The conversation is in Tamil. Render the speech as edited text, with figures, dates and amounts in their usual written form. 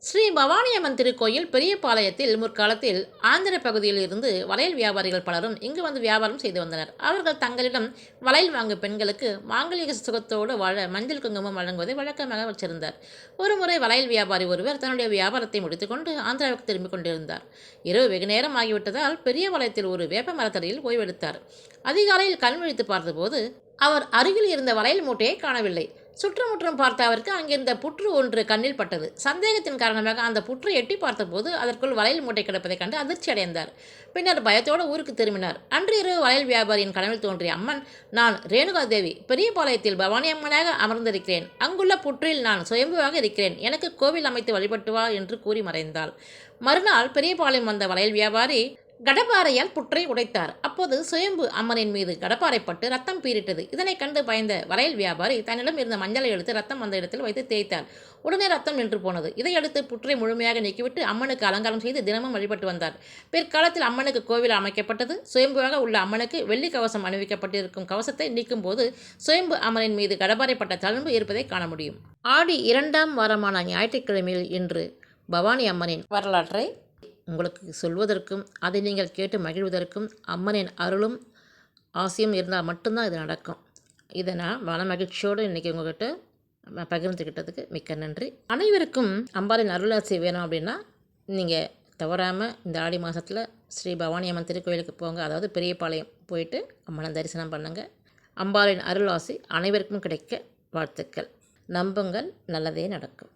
ஸ்ரீ பவானியம்மன் திருக்கோயில் பெரியபாளையத்தில் முற்காலத்தில் ஆந்திர பகுதியில் இருந்து வளையல் வியாபாரிகள் பலரும் இங்கு வந்து வியாபாரம் செய்து வந்தனர். அவர்கள் தங்களிடம் வளையல் வாங்கும் பெண்களுக்கு மாங்கலிக சுகத்தோடு வாழ மஞ்சள் குங்குமம் வழங்குவதை வழக்கமாக வச்சிருந்தார். ஒருமுறை வளையல் வியாபாரி ஒருவர் தன்னுடைய வியாபாரத்தை முடித்துக்கொண்டு ஆந்திராவுக்கு திரும்பிக் கொண்டிருந்தார். இரவு வெகு நேரம் ஆகிவிட்டதால் பெரியபாளையத்தில் ஒரு வேப்ப மரத்தடியில் ஓய்வெடுத்தார். அதிகாலையில் கண் விழித்து பார்த்தபோது அவர் அருகில் இருந்த வளையல் மூட்டையை காணவில்லை. சுற்றுமுற்றும் பார்த்த அவருக்கு அங்கிருந்த புற்று ஒன்று கண்ணில் பட்டது. சந்தேகத்தின் காரணமாக அந்த புற்றை எட்டி பார்த்தபோது அதற்குள் வளையல் மூட்டை கிடப்பதைக் கண்டு அதிர்ச்சி அடைந்தார். பின்னர் பயத்தோடு ஊருக்கு திரும்பினார். அன்று இரவு வளையல் வியாபாரியின் கனவில் தோன்றிய அம்மன், நான் ரேணுகா தேவி பெரியபாளையத்தில் பவானி அம்மனாக அமர்ந்திருக்கிறேன். அங்குள்ள புற்றில் நான் சுயம்புவாக இருக்கிறேன். எனக்கு கோவில் அமைத்து வழிபட்டு வா என்று கூறி மறைந்தாள். மறுநாள் பெரியபாளையம் வந்த வளையல் வியாபாரி கடப்பாறையால் புற்றை உடைத்தார். அப்போது சுயம்பு அம்மனின் மீது கடப்பாறைப்பட்டு ரத்தம் பீரிட்டது. இதனை கண்டு பயந்த வளையல் வியாபாரி தன்னிடம் இருந்த மஞ்சளை எடுத்து ரத்தம் அந்த இடத்தில் வைத்து தேய்த்தார். உடனே ரத்தம் நின்று போனது. இதையடுத்து புற்றை முழுமையாக நீக்கிவிட்டு அம்மனுக்கு அலங்காரம் செய்து தினமும் வழிபட்டு வந்தார். பிற்காலத்தில் அம்மனுக்கு கோவில் அமைக்கப்பட்டது. சுயம்புவாக உள்ள அம்மனுக்கு வெள்ளி கவசம் அணிவிக்கப்பட்டிருக்கும் கவசத்தை நீக்கும் போது சுயம்பு அம்மனின் மீது கடப்பாறைப்பட்ட தழும்பு இருப்பதை காண முடியும். ஆடி 2ஆம் வாரமான ஞாயிற்றுக்கிழமையில் இன்று பவானி அம்மனின் வரலாற்றை உங்களுக்கு சொல்வதற்கும் அதை நீங்கள் கேட்டு மகிழ்வதற்கும் அம்மனின் அருளும் ஆசையும் இருந்தால் மட்டும்தான் இது நடக்கும். இதை நான் மன மகிழ்ச்சியோடு இன்றைக்கி உங்கள்கிட்ட பகிர்ந்துக்கிட்டதுக்கு மிக்க நன்றி. அனைவருக்கும் அம்பாளின் அருளாசி வேணும் அப்படின்னா நீங்கள் தவறாமல் இந்த ஆடி மாதத்தில் ஸ்ரீ பவானி அம்மன் திருக்கோயிலுக்கு போங்க. அதாவது பெரியபாளையம் போயிட்டு அம்மனை தரிசனம் பண்ணுங்கள். அம்பாளின் அருளாசி அனைவருக்கும் கிடைக்க வாழ்த்துக்கள். நம்புங்கள், நல்லதே நடக்கும்.